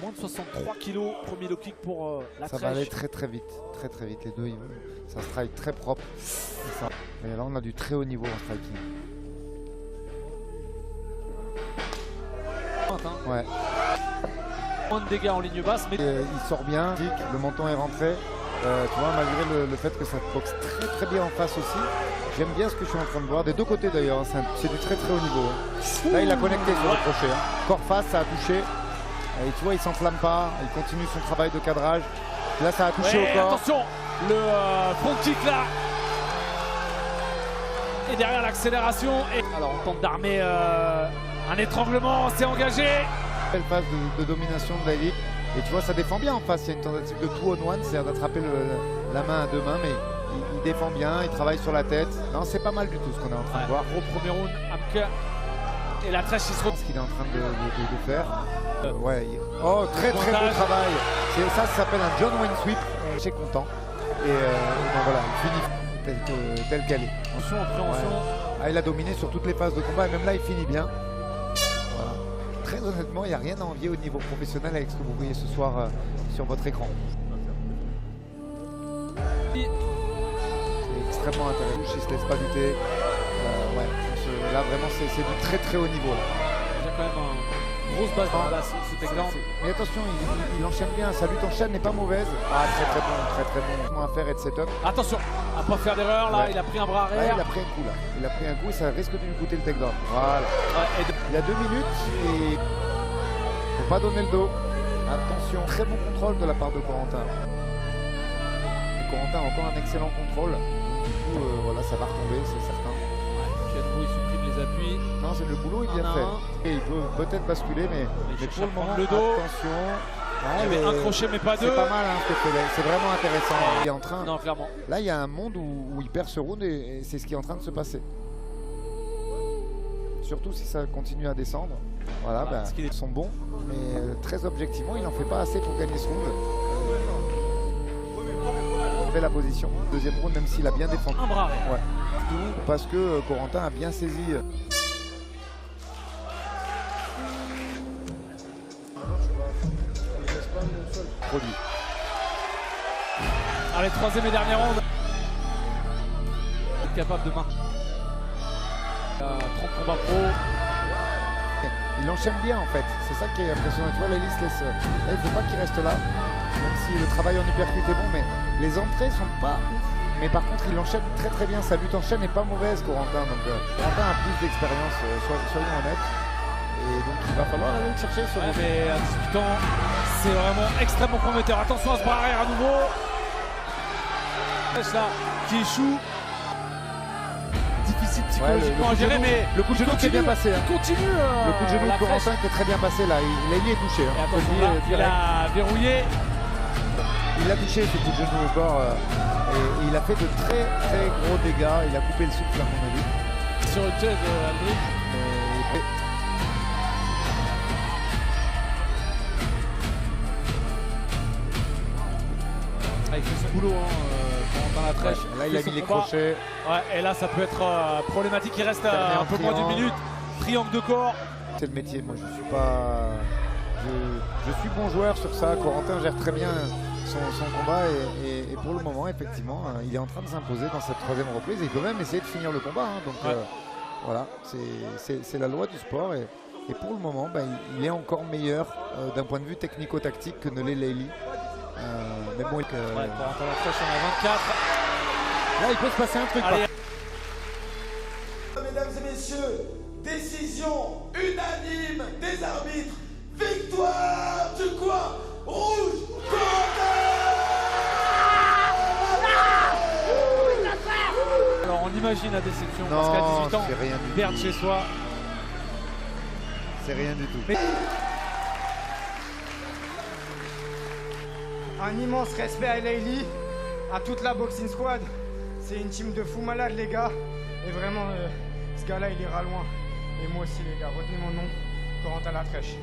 Moins de 63 kilos, premier low kick pour la Ça Trèche. va aller très vite, très vite. Les deux, ça strike très propre. Mais là, on a du très haut niveau en striking. Ouais. Moins de dégâts en ligne basse, mais Il sort bien, le menton est rentré. Tu vois, malgré le fait que ça boxe très bien en face aussi. J'aime bien ce que je suis en train de voir, des deux côtés d'ailleurs, c'est du très haut niveau. Là, il a connecté sur le crochet. Corps face, ça a touché. Et tu vois, il s'enflamme pas, il continue son travail de cadrage. Là, ça a touché au corps. Attention, le front kick là. Et derrière l'accélération. Alors, on tente d'armer un étranglement, c'est engagé. Belle phase de domination de Laili. Et tu vois, ça défend bien en face. Il y a une tentative de two on one, c'est-à-dire d'attraper la main à deux mains, mais il défend bien, il travaille sur la tête. Non, c'est pas mal du tout ce qu'on est en train de voir. Au premier round, Amke et la Trèche, il se retrouve. Ce qu'il est en train de faire. Ouais. Oh, très beau travail. Ça s'appelle un John Wayne sweep. Je suis content. Et bon, voilà, il finit tel qu'elle est. Attention, appréhension. Ouais. Ah, il a dominé sur toutes les phases de combat et même là, il finit bien. Voilà. Très honnêtement, il n'y a rien à envier au niveau professionnel avec ce que vous voyez ce soir sur votre écran. C'est extrêmement intéressant. Il ne se laisse pas lutter. Ouais. Là, vraiment, c'est du très haut niveau. Là. Il y a quand même une grosse base dans là, cet exemple. Mais attention, il enchaîne bien. Sa lutte en chaîne n'est pas mauvaise. Ah, très bon. À faire et de setup. Attention, à pas faire d'erreur là. Ouais. Il a pris un bras arrière. Ouais, il a pris un coup là. Il a pris un coup et ça risque de lui coûter le takedown. Voilà. Ouais, il a 2 minutes et faut pas donner le dos. Attention, très bon contrôle de la part de Corentin. Corentin a encore un excellent contrôle. Du coup, voilà, ça va retomber, c'est certain. Puis à nouveau, il supprime les appuis. Non, c'est le boulot, il vient faire. Et il peut peut-être basculer, mais pour le moment, le dos. attention. Ouais, il y avait un crochet, mais pas deux. C'est pas mal, hein, ce que fait. C'est vraiment intéressant. Il est en train. Non, clairement. Là, il y a un monde où il perd ce round et c'est ce qui est en train de se passer. Surtout si ça continue à descendre. Voilà, ils sont bons, mais très objectivement, il n'en fait pas assez pour gagner ce round. Il fait la position. Deuxième round, même s'il a bien défendu. Un bras. Ouais. Parce que Corentin a bien saisi. Produit. Allez, troisième et dernier round. Capable de main. 30 combats pro. Il enchaîne bien en fait, c'est ça qui est impressionnant. Tu vois, Laili se laisse. Là, il ne faut pas qu'il reste là, même si le travail en uppercut est bon, mais les entrées sont pas ouf. Mais par contre, il enchaîne très bien. Sa lutte en chaîne n'est pas mauvaise, Corentin. Donc, Corentin a plus d'expérience, soyons honnêtes. Et donc, il va falloir aller le chercher sur mais à 18 ans, c'est vraiment extrêmement prometteur. Attention à ce bras arrière à nouveau. Là, qui échoue. Difficile psychologiquement à gérer, mais le coup de genou qui est bien passé. Il continue. Le coup de genou de Corentin qui est très bien passé là. Laili est touché. Hein. Il a verrouillé. Il a touché ce coup de genou au corps. Et il a fait de très gros dégâts. Il a coupé le souffle à mon avis. Sur une chaise, Aldric. Il fait son boulot dans la Trèche. Là, il a mis les crochets. Ouais, et là, ça peut être problématique. Il reste un peu moins d'une minute. Triangle de corps. C'est le métier. Moi, je suis pas. Je suis bon joueur sur ça. Corentin gère très bien son combat et pour le moment, effectivement, il est en train de s'imposer dans cette troisième reprise. Il peut même essayer de finir le combat. Hein, donc voilà, c'est la loi du sport. Et pour le moment, il est encore meilleur d'un point de vue technico-tactique que ne l'est Laili. Mais bon, Corentin la Trèche en 24. Là, il peut se passer un truc. Mesdames et messieurs, décision unanime des arbitres. Victoire du coin rouge, Corentin! Alors on imagine la déception parce qu'à 18 ans, perdre chez soi. C'est rien du tout. Mais... Un immense respect à Laili, à toute la boxing squad. C'est une team de fous malades les gars. Et vraiment, ce gars-là il ira loin. Et moi aussi les gars, retenez mon nom, Corentin la Trèche.